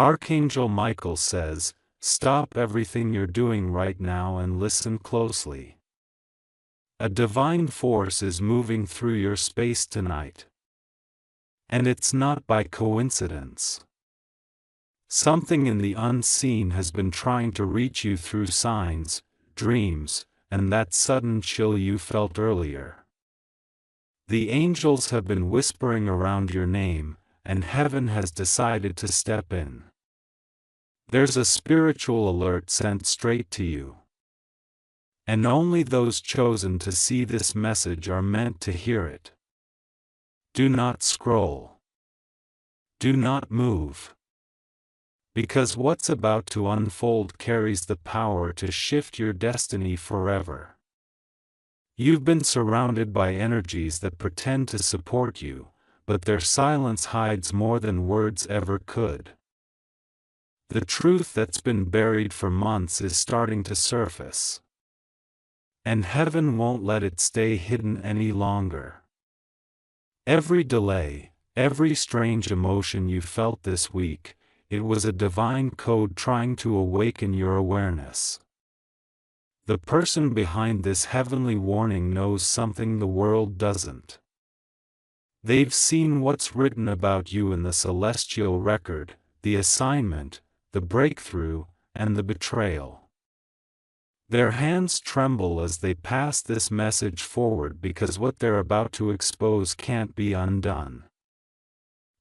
Archangel Michael says, stop everything you're doing right now and listen closely. A divine force is moving through your space tonight. And it's not by coincidence. Something in the unseen has been trying to reach you through signs, dreams, and that sudden chill you felt earlier. The angels have been whispering around your name, and heaven has decided to step in. There's a spiritual alert sent straight to you. And only those chosen to see this message are meant to hear it. Do not scroll. Do not move. Because what's about to unfold carries the power to shift your destiny forever. You've been surrounded by energies that pretend to support you, but their silence hides more than words ever could. The truth that's been buried for months is starting to surface. And heaven won't let it stay hidden any longer. Every delay, every strange emotion you felt this week, it was a divine code trying to awaken your awareness. The person behind this heavenly warning knows something the world doesn't. They've seen what's written about you in the celestial record, the assignment, the breakthrough, and the betrayal. Their hands tremble as they pass this message forward because what they're about to expose can't be undone.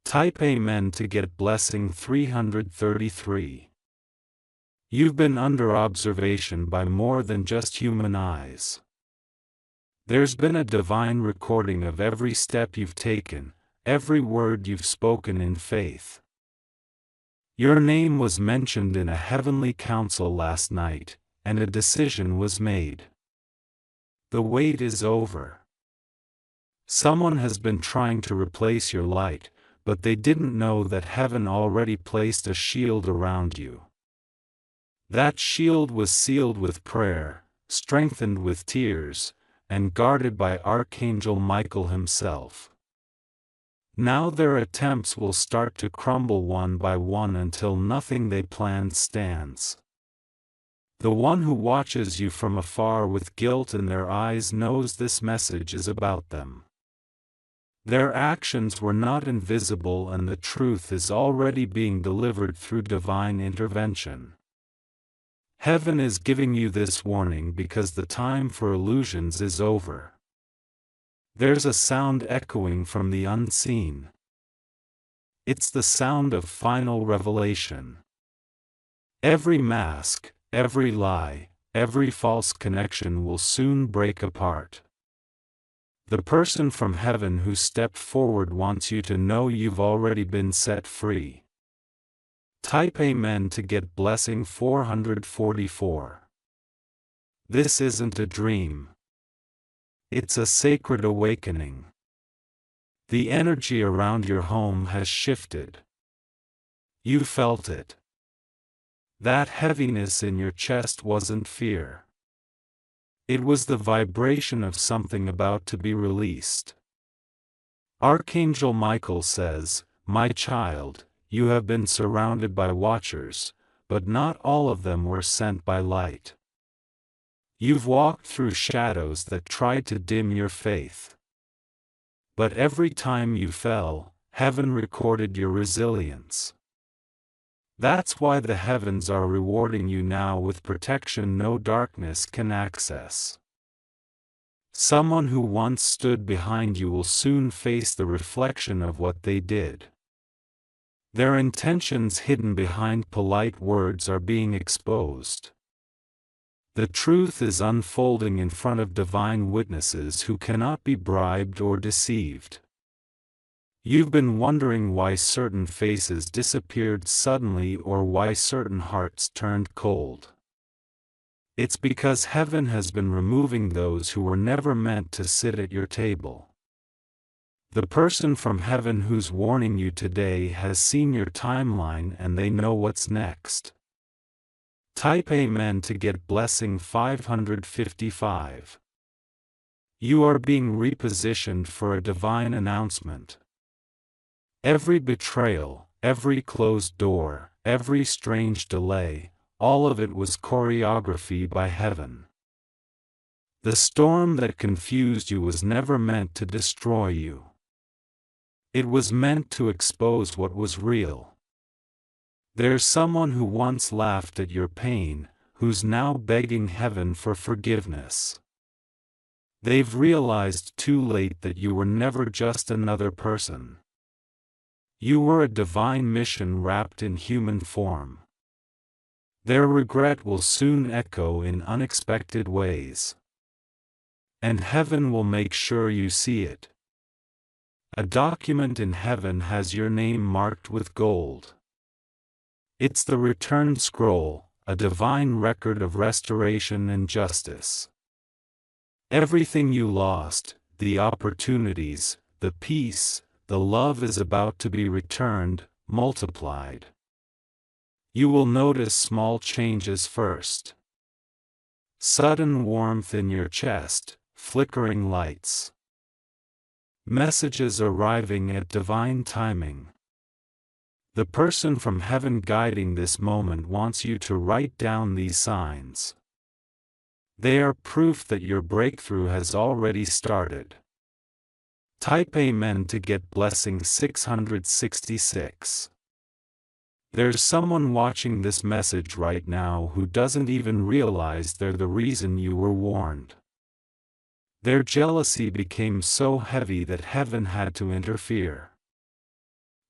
Type Amen to get blessing 333. You've been under observation by more than just human eyes. There's been a divine recording of every step you've taken, every word you've spoken in faith. Your name was mentioned in a heavenly council last night, and a decision was made. The wait is over. Someone has been trying to replace your light, but they didn't know that heaven already placed a shield around you. That shield was sealed with prayer, strengthened with tears, and guarded by Archangel Michael himself. Now their attempts will start to crumble one by one until nothing they planned stands. The one who watches you from afar with guilt in their eyes knows this message is about them. Their actions were not invisible, and the truth is already being delivered through divine intervention. Heaven is giving you this warning because the time for illusions is over. There's a sound echoing from the unseen. It's the sound of final revelation. Every mask, every lie, every false connection will soon break apart. The person from heaven who stepped forward wants you to know you've already been set free. Type Amen to get blessing 444. This isn't a dream. It's a sacred awakening. The energy around your home has shifted. You felt it. That heaviness in your chest wasn't fear. It was the vibration of something about to be released. Archangel Michael says, "My child, you have been surrounded by watchers, but not all of them were sent by light. You've walked through shadows that tried to dim your faith. But every time you fell, heaven recorded your resilience. That's why the heavens are rewarding you now with protection no darkness can access. Someone who once stood behind you will soon face the reflection of what they did. Their intentions hidden behind polite words are being exposed. The truth is unfolding in front of divine witnesses who cannot be bribed or deceived. You've been wondering why certain faces disappeared suddenly or why certain hearts turned cold. It's because heaven has been removing those who were never meant to sit at your table. The person from heaven who's warning you today has seen your timeline and they know what's next. Type Amen to get blessing 555. You are being repositioned for a divine announcement. Every betrayal, every closed door, every strange delay, all of it was choreography by heaven. The storm that confused you was never meant to destroy you. It was meant to expose what was real. There's someone who once laughed at your pain, who's now begging heaven for forgiveness. They've realized too late that you were never just another person. You were a divine mission wrapped in human form. Their regret will soon echo in unexpected ways. And heaven will make sure you see it. A document in heaven has your name marked with gold. It's the return scroll, a divine record of restoration and justice. Everything you lost, the opportunities, the peace, the love is about to be returned, multiplied. You will notice small changes first. Sudden warmth in your chest, flickering lights. Messages arriving at divine timing. The person from heaven guiding this moment wants you to write down these signs. They are proof that your breakthrough has already started. Type Amen to get blessing 666. There's someone watching this message right now who doesn't even realize they're the reason you were warned. Their jealousy became so heavy that heaven had to interfere.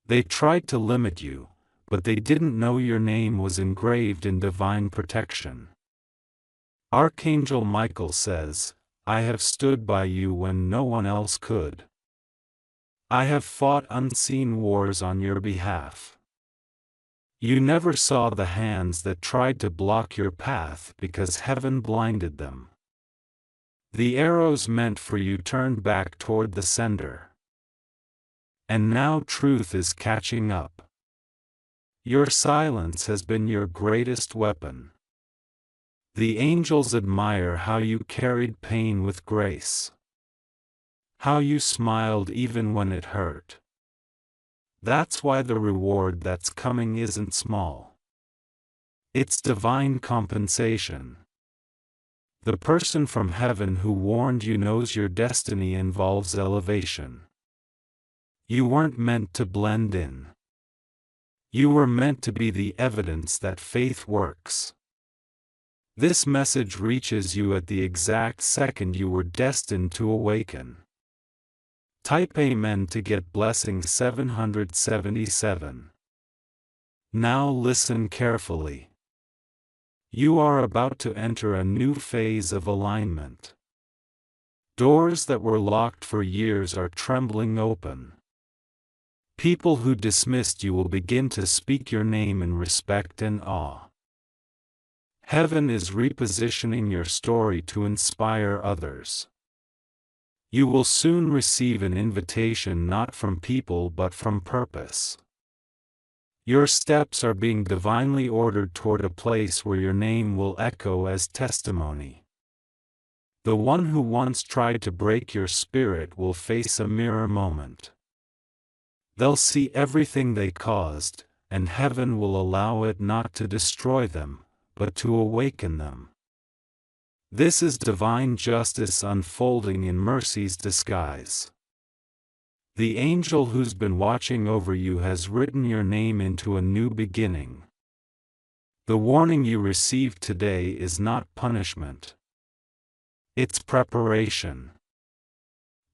They tried to limit you, but they didn't know your name was engraved in divine protection. Archangel Michael says, I have stood by you when no one else could. I have fought unseen wars on your behalf. You never saw the hands that tried to block your path because heaven blinded them. The arrows meant for you turned back toward the sender. And now truth is catching up. Your silence has been your greatest weapon. The angels admire how you carried pain with grace. How you smiled even when it hurt. That's why the reward that's coming isn't small. It's divine compensation. The person from heaven who warned you knows your destiny involves elevation. You weren't meant to blend in. You were meant to be the evidence that faith works. This message reaches you at the exact second you were destined to awaken. Type Amen to get blessing 777. Now listen carefully. You are about to enter a new phase of alignment. Doors that were locked for years are trembling open. People who dismissed you will begin to speak your name in respect and awe. Heaven is repositioning your story to inspire others. You will soon receive an invitation not from people but from purpose. Your steps are being divinely ordered toward a place where your name will echo as testimony. The one who once tried to break your spirit will face a mirror moment. They'll see everything they caused, and heaven will allow it not to destroy them, but to awaken them. This is divine justice unfolding in mercy's disguise. The angel who's been watching over you has written your name into a new beginning. The warning you received today is not punishment. It's preparation.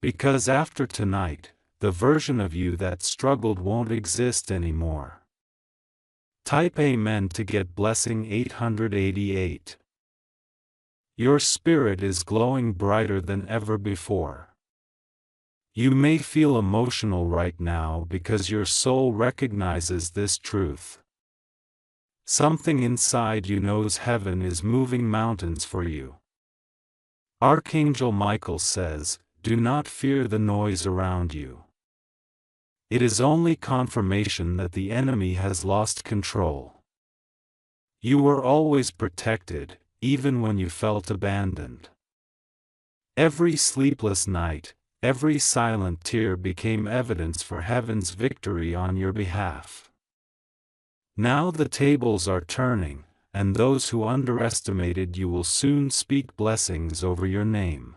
Because after tonight, the version of you that struggled won't exist anymore. Type Amen to get blessing 888. Your spirit is glowing brighter than ever before. You may feel emotional right now because your soul recognizes this truth. Something inside you knows heaven is moving mountains for you. Archangel Michael says, do not fear the noise around you. It is only confirmation that the enemy has lost control. You were always protected, even when you felt abandoned. Every sleepless night, every silent tear became evidence for heaven's victory on your behalf. Now the tables are turning, and those who underestimated you will soon speak blessings over your name.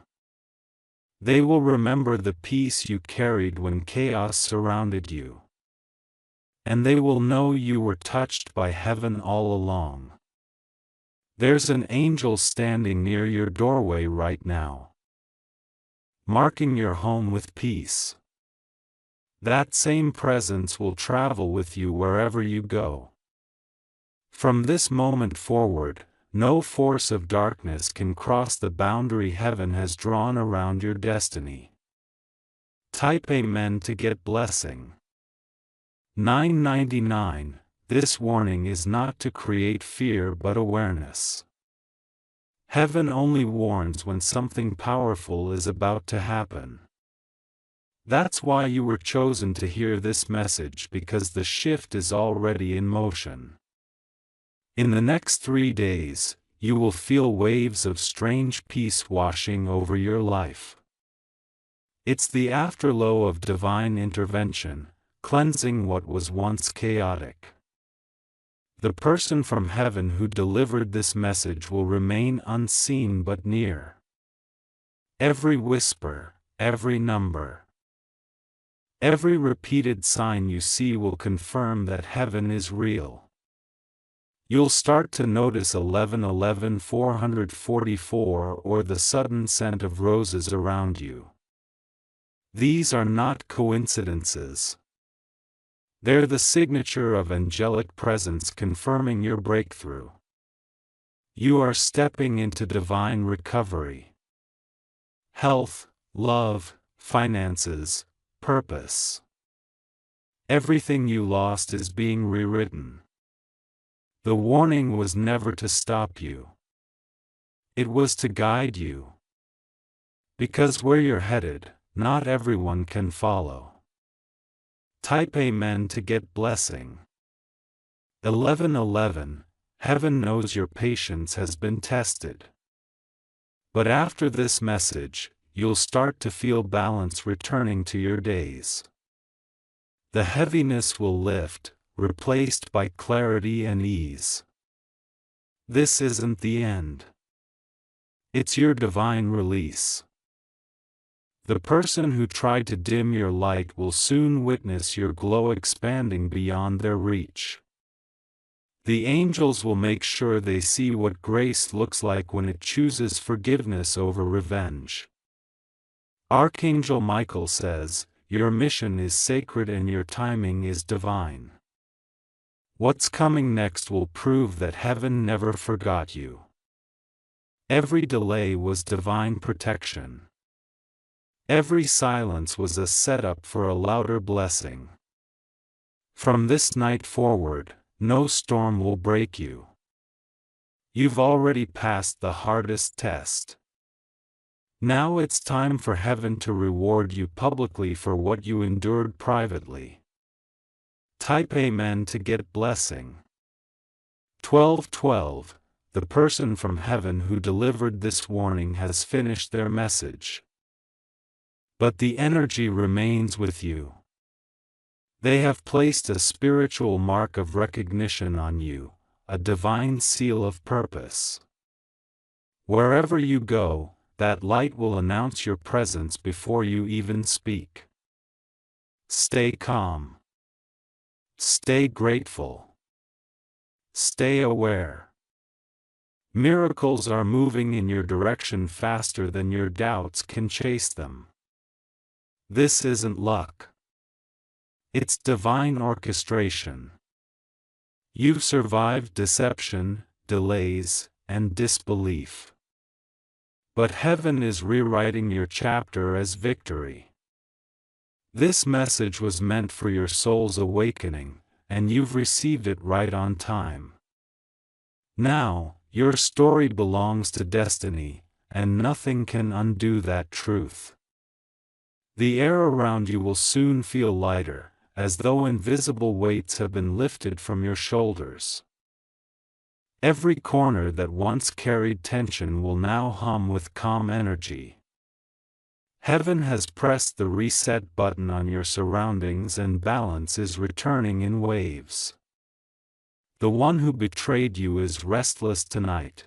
They will remember the peace you carried when chaos surrounded you. And they will know you were touched by heaven all along. There's an angel standing near your doorway right now, marking your home with peace. That same presence will travel with you wherever you go. From this moment forward, no force of darkness can cross the boundary heaven has drawn around your destiny. Type Amen to get blessing. 999. This warning is not to create fear but awareness. Heaven only warns when something powerful is about to happen. That's why you were chosen to hear this message, because the shift is already in motion. In the next 3 days, you will feel waves of strange peace washing over your life. It's the afterglow of divine intervention, cleansing what was once chaotic. The person from heaven who delivered this message will remain unseen but near. Every whisper, every number, every repeated sign you see will confirm that heaven is real. You'll start to notice 1111 444 or the sudden scent of roses around you. These are not coincidences. They're the signature of angelic presence confirming your breakthrough. You are stepping into divine recovery. Health, love, finances, purpose. Everything you lost is being rewritten. The warning was never to stop you. It was to guide you. Because where you're headed, not everyone can follow. Type Amen to get blessing. 1111. Heaven knows your patience has been tested. But after this message, you'll start to feel balance returning to your days. The heaviness will lift, replaced by clarity and ease. This isn't the end. It's your divine release. The person who tried to dim your light will soon witness your glow expanding beyond their reach. The angels will make sure they see what grace looks like when it chooses forgiveness over revenge. Archangel Michael says, your mission is sacred and your timing is divine. What's coming next will prove that heaven never forgot you. Every delay was divine protection. Every silence was a setup for a louder blessing. From this night forward, no storm will break you. You've already passed the hardest test. Now it's time for heaven to reward you publicly for what you endured privately. Type Amen to get blessing. 1212. The person from heaven who delivered this warning has finished their message. But the energy remains with you. They have placed a spiritual mark of recognition on you, a divine seal of purpose. Wherever you go, that light will announce your presence before you even speak. Stay calm. Stay grateful. Stay aware. Miracles are moving in your direction faster than your doubts can chase them. This isn't luck. It's divine orchestration. You've survived deception, delays, and disbelief. But heaven is rewriting your chapter as victory. This message was meant for your soul's awakening, and you've received it right on time. Now, your story belongs to destiny, and nothing can undo that truth. The air around you will soon feel lighter, as though invisible weights have been lifted from your shoulders. Every corner that once carried tension will now hum with calm energy. Heaven has pressed the reset button on your surroundings and balance is returning in waves. The one who betrayed you is restless tonight.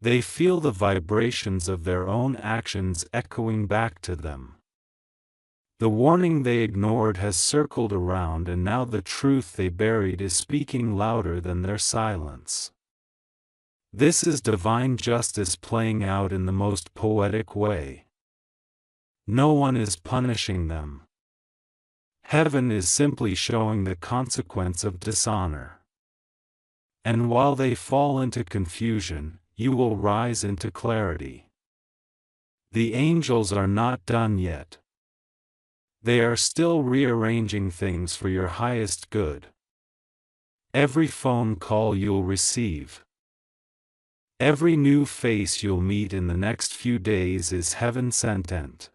They feel the vibrations of their own actions echoing back to them. The warning they ignored has circled around, and now the truth they buried is speaking louder than their silence. This is divine justice playing out in the most poetic way. No one is punishing them. Heaven is simply showing the consequence of dishonor. And while they fall into confusion, you will rise into clarity. The angels are not done yet. They are still rearranging things for your highest good. Every phone call you'll receive, every new face you'll meet in the next few days is heaven sent.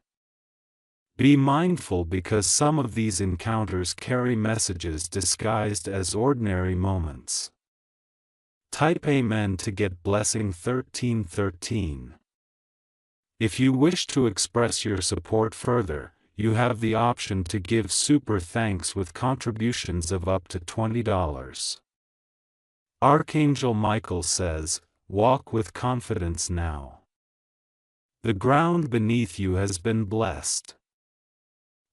Be mindful, because some of these encounters carry messages disguised as ordinary moments. Type Amen to get blessing 1313. If you wish to express your support further, you have the option to give super thanks with contributions of up to $20. Archangel Michael says, walk with confidence now. The ground beneath you has been blessed.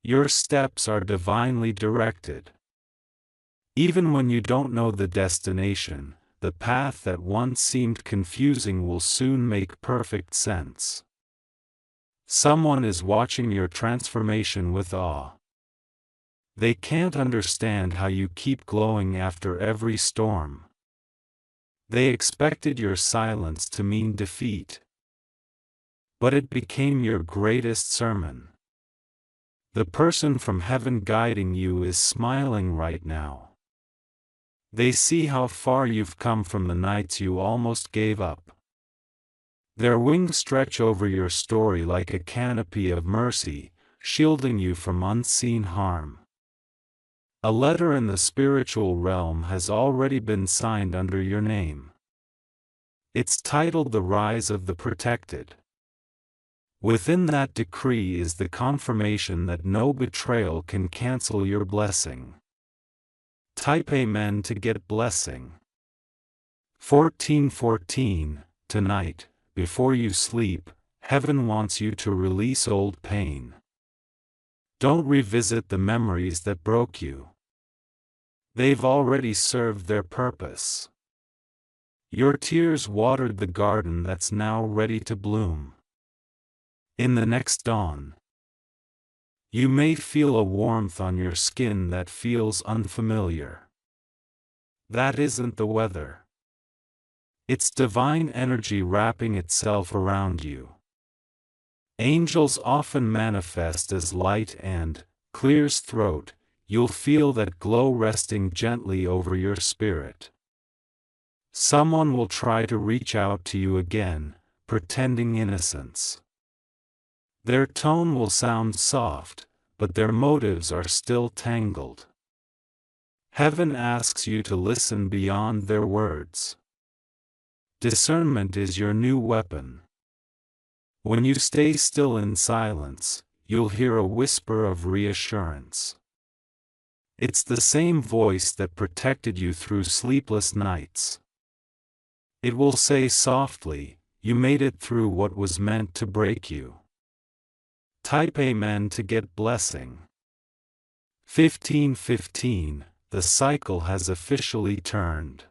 Your steps are divinely directed. Even when you don't know the destination, the path that once seemed confusing will soon make perfect sense. Someone is watching your transformation with awe. They can't understand how you keep glowing after every storm. They expected your silence to mean defeat. But it became your greatest sermon. The person from heaven guiding you is smiling right now. They see how far you've come from the nights you almost gave up. Their wings stretch over your story like a canopy of mercy, shielding you from unseen harm. A letter in the spiritual realm has already been signed under your name. It's titled The Rise of the Protected. Within that decree is the confirmation that no betrayal can cancel your blessing. Type Amen to get blessing. 1414. Tonight, before you sleep, heaven wants you to release old pain. Don't revisit the memories that broke you. They've already served their purpose. Your tears watered the garden that's now ready to bloom. In the next dawn, you may feel a warmth on your skin that feels unfamiliar. That isn't the weather. It's divine energy wrapping itself around you. Angels often manifest as light and clear's throat. You'll feel that glow resting gently over your spirit. Someone will try to reach out to you again, pretending innocence. Their tone will sound soft, but their motives are still tangled. Heaven asks you to listen beyond their words. Discernment is your new weapon. When you stay still in silence, you'll hear a whisper of reassurance. It's the same voice that protected you through sleepless nights. It will say softly, you made it through what was meant to break you. Type Amen to get blessing. 1515. The cycle has officially turned.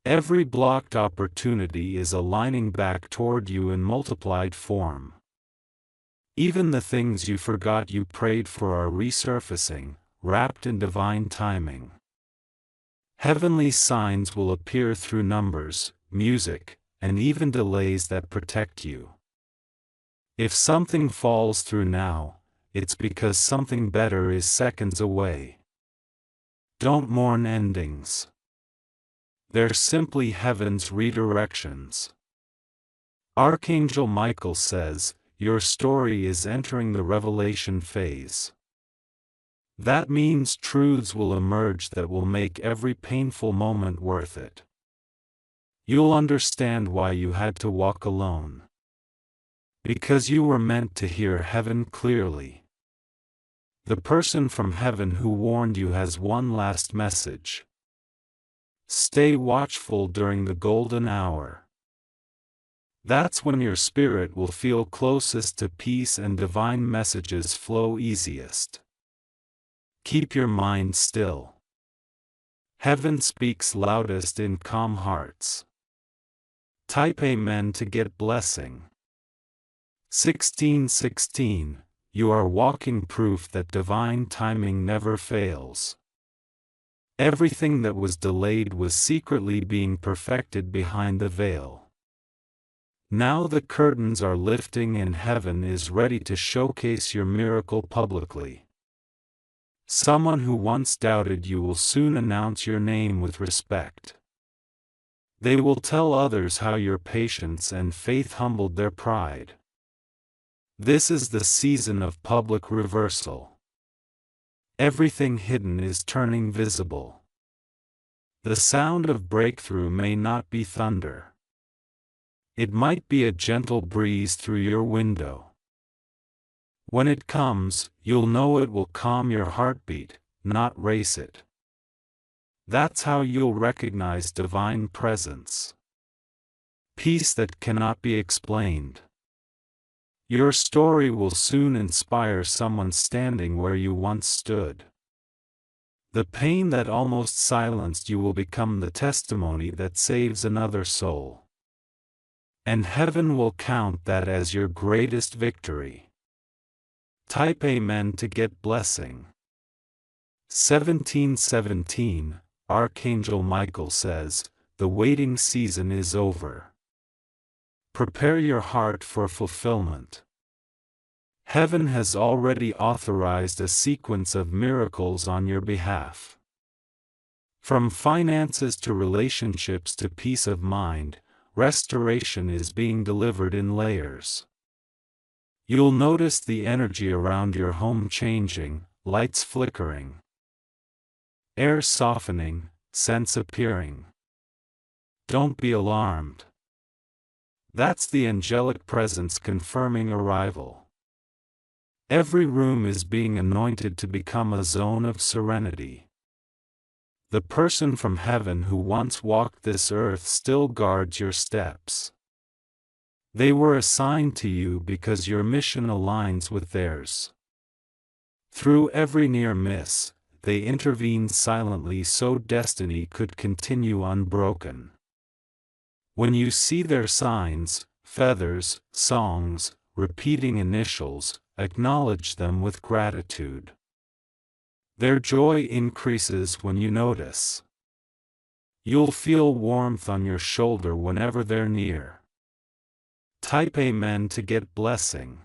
Every blocked opportunity is aligning back toward you in multiplied form. Even the things you forgot you prayed for are resurfacing, wrapped in divine timing. Heavenly signs will appear through numbers, music, and even delays that protect you. If something falls through now, it's because something better is seconds away. Don't mourn endings. They're simply heaven's redirections. Archangel Michael says, your story is entering the revelation phase. That means truths will emerge that will make every painful moment worth it. You'll understand why you had to walk alone. Because you were meant to hear heaven clearly. The person from heaven who warned you has one last message. Stay watchful during the golden hour. That's when your spirit will feel closest to peace and divine messages flow easiest. Keep your mind still. Heaven speaks loudest in calm hearts. Type Amen to get blessing. 1616. You are walking proof that divine timing never fails. Everything that was delayed was secretly being perfected behind the veil. Now the curtains are lifting and heaven is ready to showcase your miracle publicly. Someone who once doubted you will soon announce your name with respect. They will tell others how your patience and faith humbled their pride. This is the season of public reversal. Everything hidden is turning visible. The sound of breakthrough may not be thunder. It might be a gentle breeze through your window. When it comes, you'll know it will calm your heartbeat, not race it. That's how you'll recognize divine presence. Peace that cannot be explained. Your story will soon inspire someone standing where you once stood. The pain that almost silenced you will become the testimony that saves another soul. And heaven will count that as your greatest victory. Type Amen to get blessing. 1717. Archangel Michael says, the waiting season is over. Prepare your heart for fulfillment. Heaven has already authorized a sequence of miracles on your behalf. From finances to relationships to peace of mind, restoration is being delivered in layers. You'll notice the energy around your home changing, lights flickering, air softening, scents appearing. Don't be alarmed. That's the angelic presence confirming arrival. Every room is being anointed to become a zone of serenity. The person from heaven who once walked this earth still guards your steps. They were assigned to you because your mission aligns with theirs. Through every near miss, they intervened silently so destiny could continue unbroken. When you see their signs, feathers, songs, repeating initials, acknowledge them with gratitude. Their joy increases when you notice. You'll feel warmth on your shoulder whenever they're near. Type Amen to get blessing.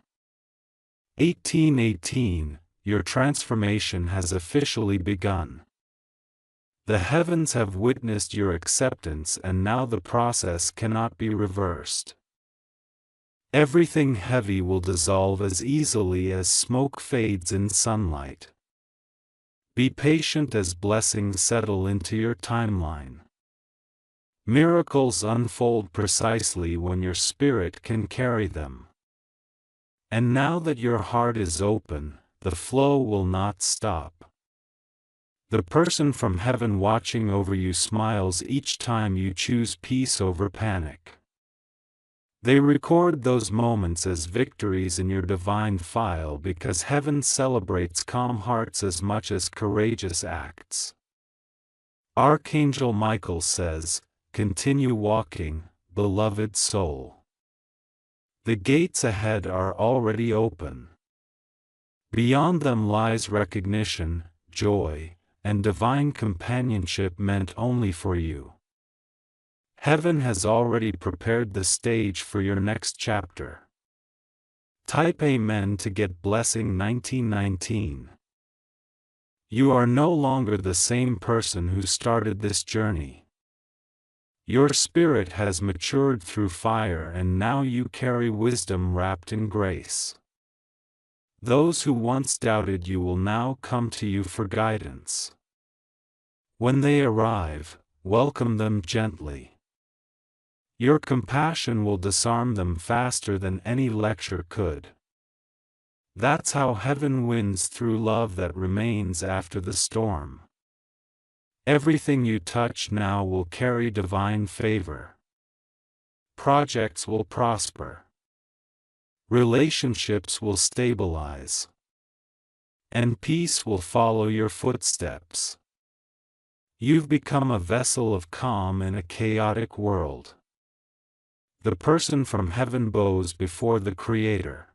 1818. Your transformation has officially begun. The heavens have witnessed your acceptance and now the process cannot be reversed. Everything heavy will dissolve as easily as smoke fades in sunlight. Be patient as blessings settle into your timeline. Miracles unfold precisely when your spirit can carry them. And now that your heart is open, the flow will not stop. The person from heaven watching over you smiles each time you choose peace over panic. They record those moments as victories in your divine file because heaven celebrates calm hearts as much as courageous acts. Archangel Michael says, continue walking, beloved soul. The gates ahead are already open. Beyond them lies recognition, joy, and divine companionship meant only for you. Heaven has already prepared the stage for your next chapter. Type Amen to get blessing. 1919. You are no longer the same person who started this journey. Your spirit has matured through fire and now you carry wisdom wrapped in grace. Those who once doubted you will now come to you for guidance. When they arrive, welcome them gently. Your compassion will disarm them faster than any lecture could. That's how heaven wins through love that remains after the storm. Everything you touch now will carry divine favor. Projects will prosper. Relationships will stabilize. And peace will follow your footsteps. You've become a vessel of calm in a chaotic world. The person from heaven bows before the Creator.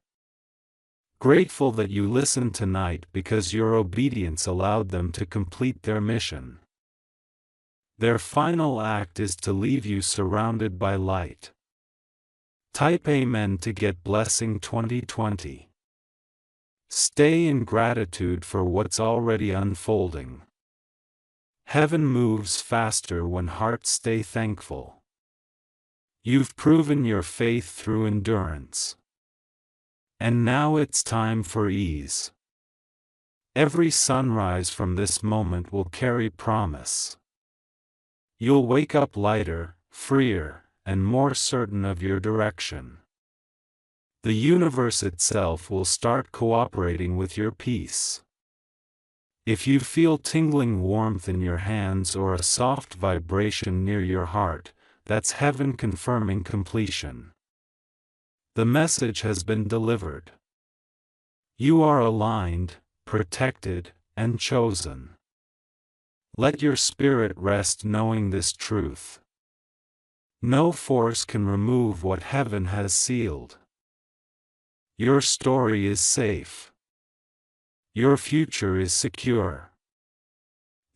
Grateful that you listened tonight because your obedience allowed them to complete their mission. Their final act is to leave you surrounded by light. Type Amen to get Blessing 2020. Stay in gratitude for what's already unfolding. Heaven moves faster when hearts stay thankful. You've proven your faith through endurance. And now it's time for ease. Every sunrise from this moment will carry promise. You'll wake up lighter, freer, and more certain of your direction. The universe itself will start cooperating with your peace. If you feel tingling warmth in your hands or a soft vibration near your heart, that's heaven confirming completion. The message has been delivered. You are aligned, protected, and chosen. Let your spirit rest knowing this truth. No force can remove what heaven has sealed. Your story is safe. Your future is secure.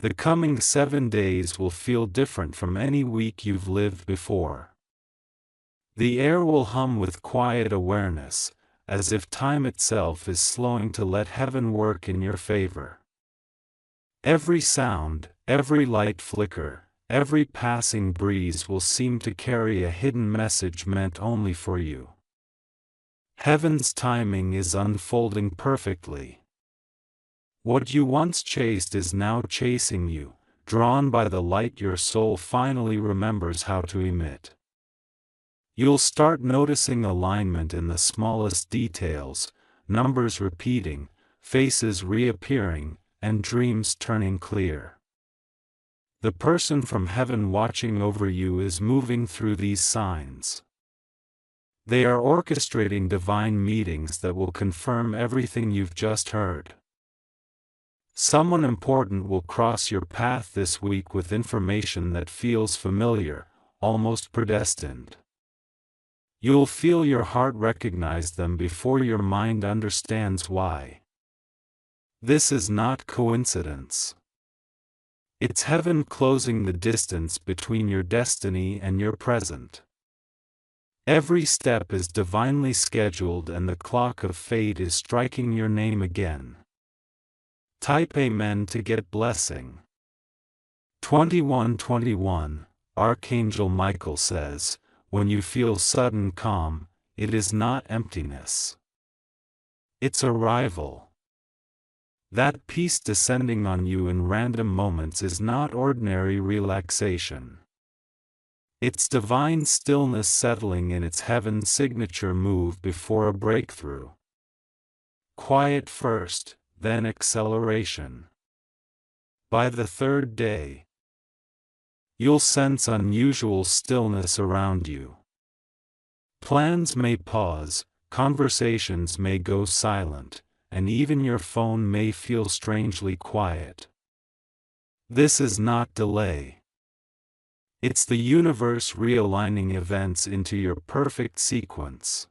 The coming 7 days will feel different from any week you've lived before. The air will hum with quiet awareness, as if time itself is slowing to let heaven work in your favor. Every sound, every light flicker, every passing breeze will seem to carry a hidden message meant only for you. Heaven's timing is unfolding perfectly. What you once chased is now chasing you, drawn by the light your soul finally remembers how to emit. You'll start noticing alignment in the smallest details, numbers repeating, faces reappearing, and dreams turning clear. The person from heaven watching over you is moving through these signs. They are orchestrating divine meetings that will confirm everything you've just heard. Someone important will cross your path this week with information that feels familiar, almost predestined. You'll feel your heart recognize them before your mind understands why. This is not coincidence. It's heaven closing the distance between your destiny and your present. Every step is divinely scheduled and the clock of fate is striking your name again. Type Amen to get Blessing 2121. Archangel Michael says, when you feel sudden calm, it is not emptiness. It's arrival. That peace descending on you in random moments is not ordinary relaxation. It's divine stillness settling in its heaven signature move before a breakthrough. Quiet first, then acceleration. By the third day, you'll sense unusual stillness around you. Plans may pause, conversations may go silent, and even your phone may feel strangely quiet. This is not delay. It's the universe realigning events into your perfect sequence.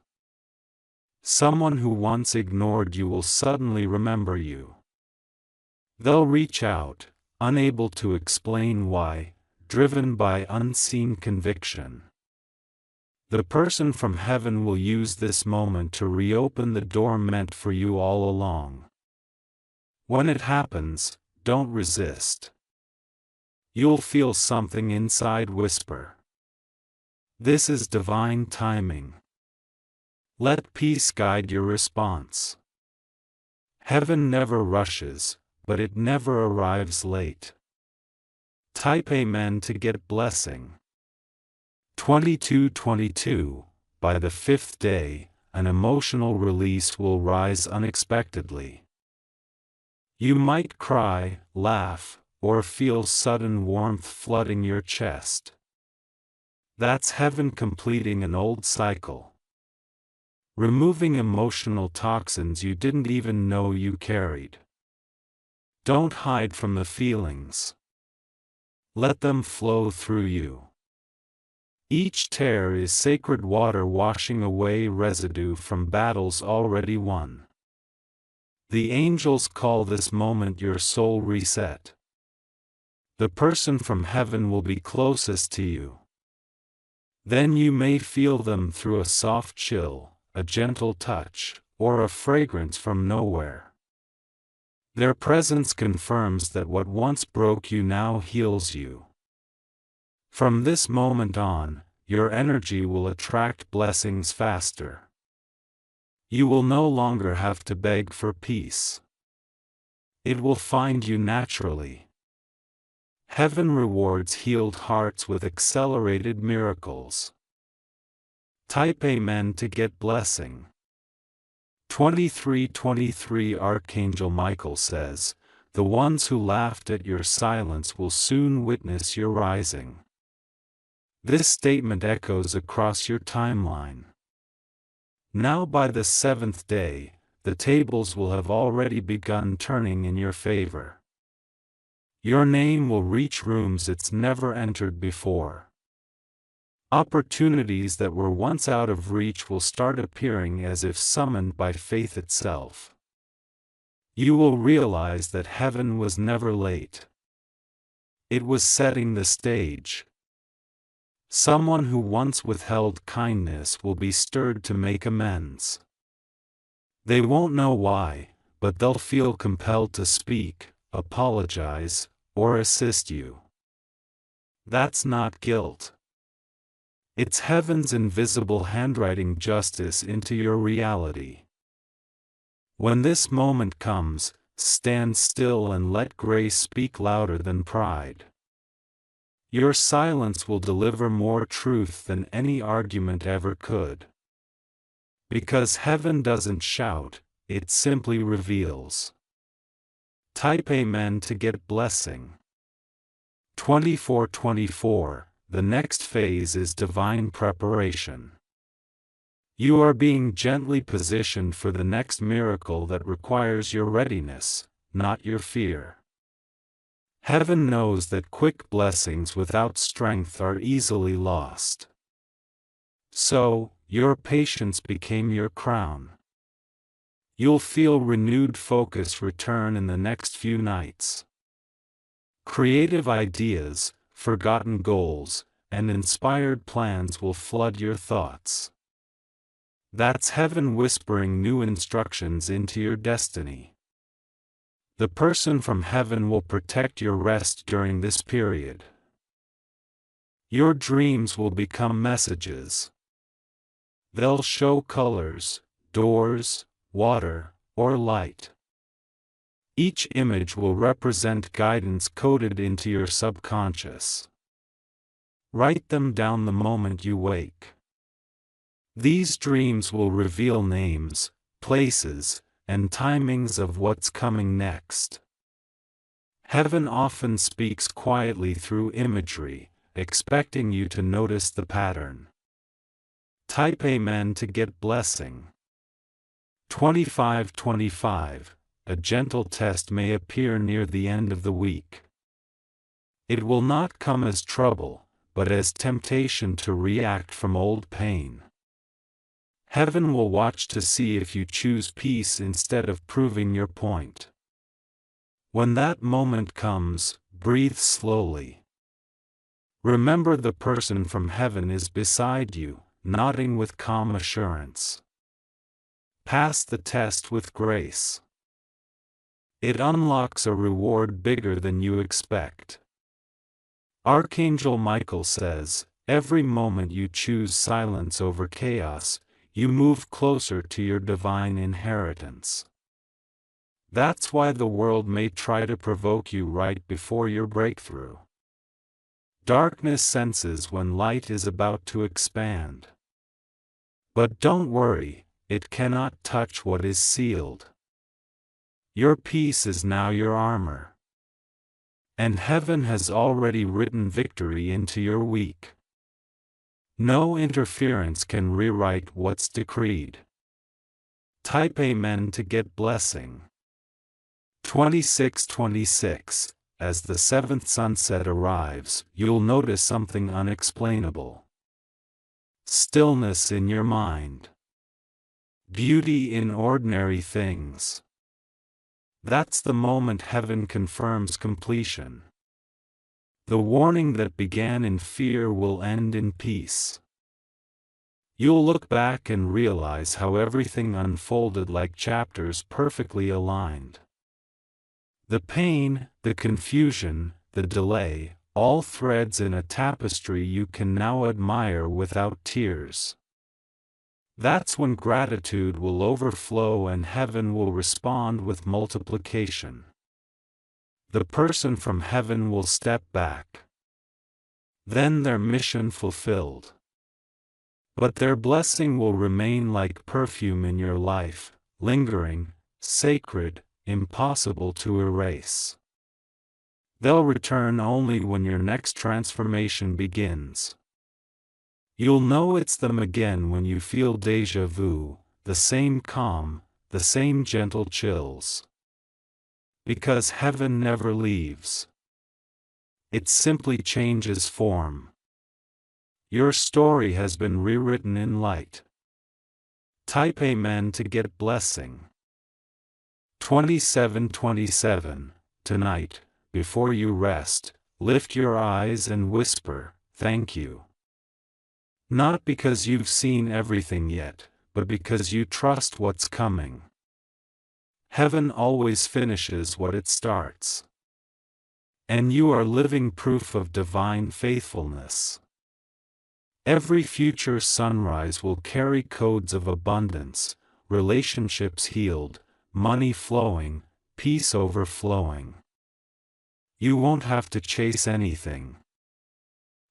Someone who once ignored you will suddenly remember you. They'll reach out, unable to explain why, driven by unseen conviction. The person from heaven will use this moment to reopen the door meant for you all along. When it happens, don't resist. You'll feel something inside whisper. This is divine timing. Let peace guide your response. Heaven never rushes, but it never arrives late. Type Amen to get Blessing 2222. By the 5th day, an emotional release will rise unexpectedly. You might cry, laugh, or feel sudden warmth flooding your chest. That's heaven completing an old cycle. Removing emotional toxins you didn't even know you carried. Don't hide from the feelings. Let them flow through you. Each tear is sacred water washing away residue from battles already won. The angels call this moment your soul reset. The person from heaven will be closest to you. Then you may feel them through a soft chill, a gentle touch, or a fragrance from nowhere. Their presence confirms that what once broke you now heals you. From this moment on, your energy will attract blessings faster. You will no longer have to beg for peace. It will find you naturally. Heaven rewards healed hearts with accelerated miracles. Type Amen to get blessing. 23:23 Archangel Michael says, "The ones who laughed at your silence will soon witness your rising." This statement echoes across your timeline. Now by the seventh day, the tables will have already begun turning in your favor. Your name will reach rooms it's never entered before. Opportunities that were once out of reach will start appearing as if summoned by faith itself. You will realize that heaven was never late. It was setting the stage. Someone who once withheld kindness will be stirred to make amends. They won't know why, but they'll feel compelled to speak, apologize, or assist you. That's not guilt. It's heaven's invisible handwriting justice into your reality. When this moment comes, stand still and let grace speak louder than pride. Your silence will deliver more truth than any argument ever could. Because heaven doesn't shout, it simply reveals. Type Amen to get blessing. 24:24 The next phase is divine preparation. You are being gently positioned for the next miracle that requires your readiness, not your fear. Heaven knows that quick blessings without strength are easily lost. So, your patience became your crown. You'll feel renewed focus return in the next few nights. Creative ideas, forgotten goals, and inspired plans will flood your thoughts. That's heaven whispering new instructions into your destiny. The person from heaven will protect your rest during this period. Your dreams will become messages. They'll show colors, doors, water, or light. Each image will represent guidance coded into your subconscious. Write them down the moment you wake. These dreams will reveal names, places, and timings of what's coming next. Heaven often speaks quietly through imagery, expecting you to notice the pattern. Type Amen to get blessing. 25:25 A gentle test may appear near the end of the week. It will not come as trouble, but as temptation to react from old pain. Heaven will watch to see if you choose peace instead of proving your point. When that moment comes, breathe slowly. Remember the person from heaven is beside you, nodding with calm assurance. Pass the test with grace. It unlocks a reward bigger than you expect. Archangel Michael says, every moment you choose silence over chaos, you move closer to your divine inheritance. That's why the world may try to provoke you right before your breakthrough. Darkness senses when light is about to expand. But don't worry, it cannot touch what is sealed. Your peace is now your armor. And heaven has already written victory into your week. No interference can rewrite what's decreed. Type Amen to get blessing. 2626. As the seventh sunset arrives, you'll notice something unexplainable. Stillness in your mind. Beauty in ordinary things. That's the moment heaven confirms completion. The warning that began in fear will end in peace. You'll look back and realize how everything unfolded like chapters perfectly aligned. The pain, the confusion, the delay, all threads in a tapestry you can now admire without tears. That's when gratitude will overflow and heaven will respond with multiplication. The person from heaven will step back. Then their mission fulfilled. But their blessing will remain like perfume in your life, lingering, sacred, impossible to erase. They'll return only when your next transformation begins. You'll know it's them again when you feel déjà vu, the same calm, the same gentle chills. Because heaven never leaves. It simply changes form. Your story has been rewritten in light. Type Amen to get blessing. 2727. Tonight, before you rest, lift your eyes and whisper, "Thank you." Not because you've seen everything yet, but because you trust what's coming. Heaven always finishes what it starts. And you are living proof of divine faithfulness. Every future sunrise will carry codes of abundance, relationships healed, money flowing, peace overflowing. You won't have to chase anything.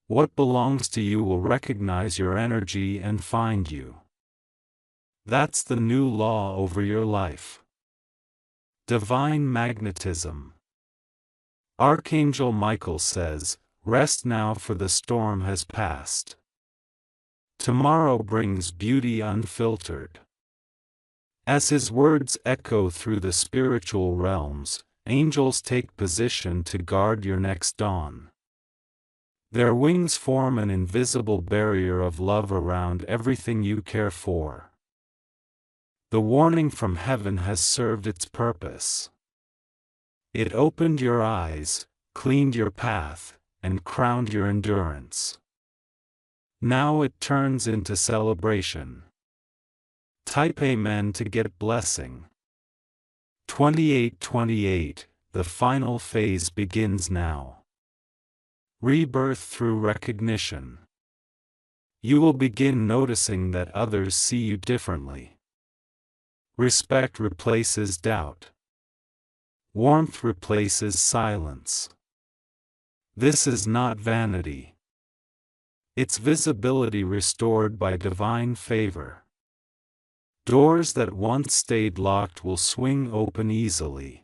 What belongs to you will recognize your energy and find you. That's the new law over your life. Divine magnetism. Archangel Michael says, "Rest now, for the storm has passed." Tomorrow brings beauty unfiltered. As his words echo through the spiritual realms, angels take position to guard your next dawn. Their wings form an invisible barrier of love around everything you care for. The warning from heaven has served its purpose. It opened your eyes, cleaned your path, and crowned your endurance. Now it turns into celebration. Type Amen to get blessing. 2828. The final phase begins now. Rebirth through recognition. You will begin noticing that others see you differently. Respect replaces doubt. Warmth replaces silence. This is not vanity. It's visibility restored by divine favor. Doors that once stayed locked will swing open easily.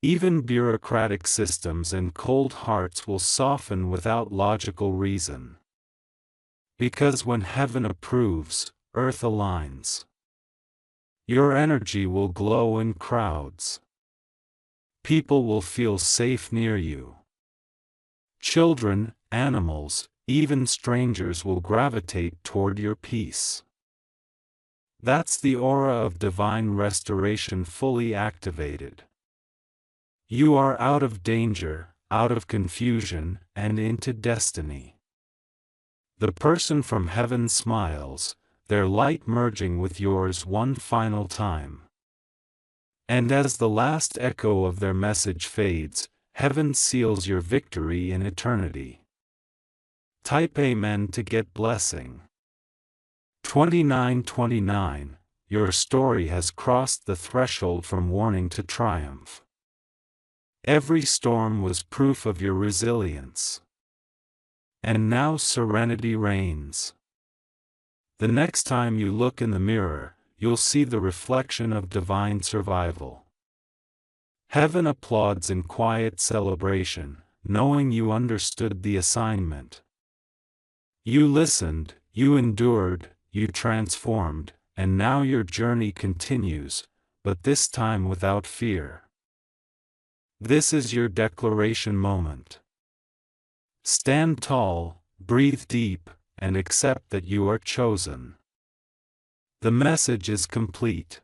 Even bureaucratic systems and cold hearts will soften without logical reason. Because when heaven approves, earth aligns. Your energy will glow in crowds. People will feel safe near you. Children, animals, even strangers will gravitate toward your peace. That's the aura of divine restoration fully activated. You are out of danger, out of confusion, and into destiny. The person from heaven smiles, their light merging with yours one final time. And as the last echo of their message fades, heaven seals your victory in eternity. Type Amen to get blessing. 2929. Your story has crossed the threshold from warning to triumph. Every storm was proof of your resilience. And now serenity reigns. The next time you look in the mirror, you'll see the reflection of divine survival. Heaven applauds in quiet celebration, knowing you understood the assignment. You listened, you endured, you transformed, and now your journey continues, but this time without fear. This is your declaration moment. Stand tall, breathe deep, and accept that you are chosen. The message is complete.